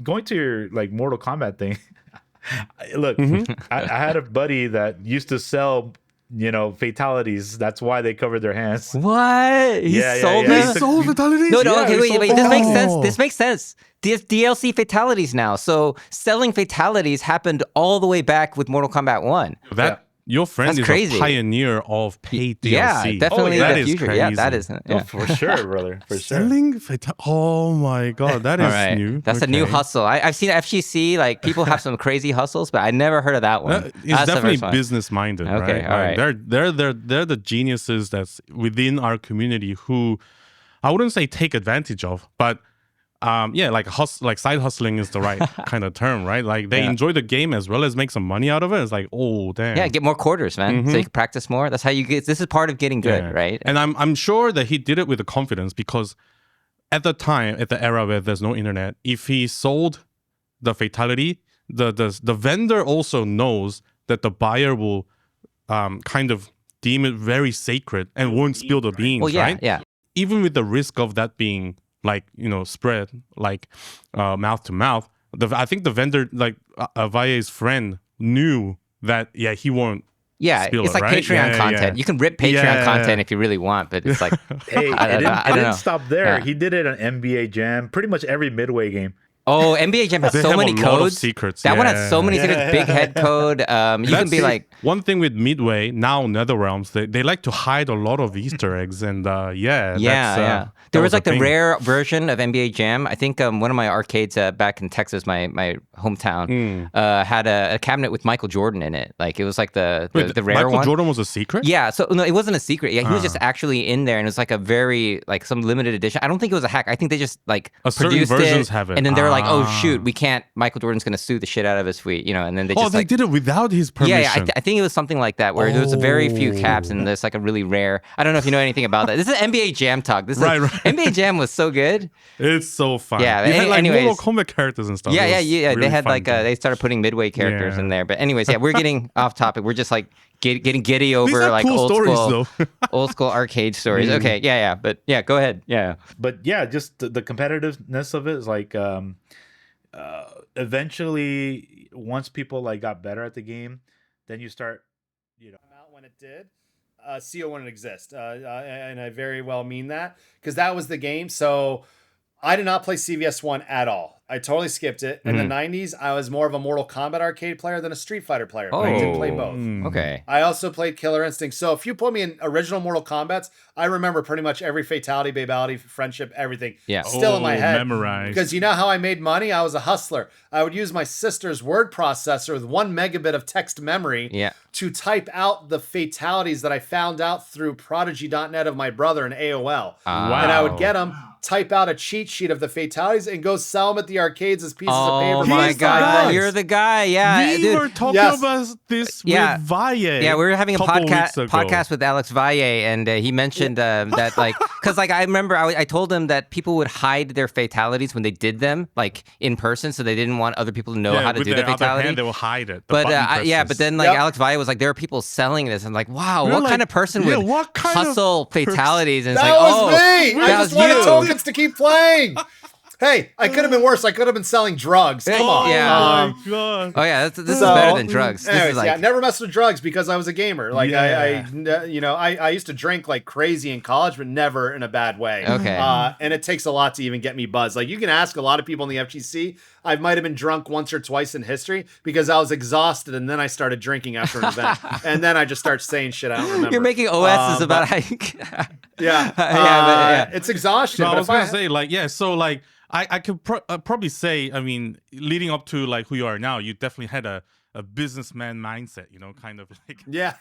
going to your like Mortal Kombat thing. Look, I had a buddy that used to sell, fatalities. That's why they covered their hands. What? He sold yeah. them? He sold fatalities? No, Yeah, okay, he wait. sold This makes sense. Oh. This makes sense. There's DLC fatalities now. So selling fatalities happened all the way back with Mortal Kombat 1. Your friend That's is crazy. a pioneer of paid DLC. Yeah, definitely yeah. the That is future. Yeah, crazy. that is. Yeah. Oh, for sure, brother. For sure. Selling oh my god, that is All right. new. That's a new Okay. hustle. I've seen FGC, like people have some crazy hustles, but I never heard of that one. It's That's the definitely first one. business minded, Okay, right? all right. They're the geniuses that's within our community who I wouldn't say take advantage of, but like side hustling is the right kind of term, right? Like they enjoy the game as well as make some money out of it. It's like, oh damn. Yeah, get more quarters, man. So you can practice more. That's how you get. This is part of getting good, Yeah. right? And I'm sure that he did it with the confidence because at the time, at the era where there's no internet, if he sold the fatality, the vendor also knows that the buyer will kind of deem it very sacred and won't spill the beans, Well, yeah, right? yeah. Even with the risk of that being like, spread like mouth to mouth, I think the vendor, like Valle's friend, knew that, he won't. Yeah, spill it's it, like right? Patreon content. You can rip Patreon content if you really want, but it's like, Hey, I it don't didn't know. stop there. Yeah. He did it on NBA Jam, pretty much every Midway game. oh, NBA Jam has They so have many a lot of codes. secrets. That one has so many secrets. Big head code. You can be like, one thing with Midway now NetherRealms, they like to hide a lot of Easter eggs, and yeah. There was like the rare version of NBA Jam. I think one of my arcades back in Texas, my hometown, had a cabinet with Michael Jordan in it. Like it was like the rare Michael one. Jordan was a secret. Yeah, so no, it wasn't a secret. Yeah, he was just actually in there, and it was like a very like some limited edition. I don't think it was a hack. I think they just like certain produced versions it, have it. and then they were like, "Oh shoot, we can't." Michael Jordan's gonna sue the shit out of us, and then they just they did it without his permission. yeah, I think it was something like that, where there was a very few caps, and there's like a really rare. I don't know if you know anything about that. This is NBA Jam talk. This is Right. NBA Jam was so good. It's so fun. Yeah, you had like anyways. Mortal Kombat characters and stuff. Yeah. Really They had fun like game. they started putting Midway characters Yeah. in there. But anyways, we're getting off topic. We're just like getting giddy over are like cool old stories, school, though. old school arcade stories. Okay, yeah. But yeah, go ahead. Yeah. But yeah, just the competitiveness of it is like eventually once people like got better at the game, then you start, out when it did. CO wouldn't exist, and I very well mean that because that was the game. So I did not play CVS1 at all. I totally skipped it. In the 90s, I was more of a Mortal Kombat arcade player than a Street Fighter player. But I did play both. Okay. I also played Killer Instinct. So if you put me in original Mortal Kombats, I remember pretty much every fatality, babality, friendship, everything. Yeah. Still in my head. Memorized. Because you know how I made money? I was a hustler. I would use my sister's word processor with 1 megabit of text memory Yeah. to type out the fatalities that I found out through prodigy.net of my brother and AOL. And I would get them, type out a cheat sheet of the fatalities, and go sell them at the arcades as pieces of paper. Oh for my $5. God, you're the guy. Yeah, we dude. were talking Yes. about this Yeah. with Valle. Yeah, we were having a couple weeks ago. podcast with Alex Valle, and he mentioned that like, because like I remember I told him that people would hide their fatalities when they did them, like in person, so they didn't want other people to know how to with do the their other fatality. hand, they will hide it. But but then like Yep. Alex Valle was like, there are people selling this, and like, wow, We're what like, kind of person yeah, would what kind of hustle fatalities? And it's That like, was oh, me. I that just was wanted you. tokens to keep playing. Hey, I could have been worse. I could have been selling drugs. Come on. Yeah. Oh my god. Oh yeah, this is So, better than drugs. This Anyways, is like, never messed with drugs because I was a gamer. Like Yeah. I used to drink like crazy in college, but never in a bad way. Okay. And it takes a lot to even get me buzzed. Like you can ask a lot of people in the FGC. I might have been drunk once or twice in history because I was exhausted, and then I started drinking after an event, and then I just start saying shit I don't remember. you're making OSs about how you. Yeah, it's exhaustion. No, I but was if gonna say like so like I could probably say, I mean, leading up to like who you are now, you definitely had a businessman mindset, kind of like yeah.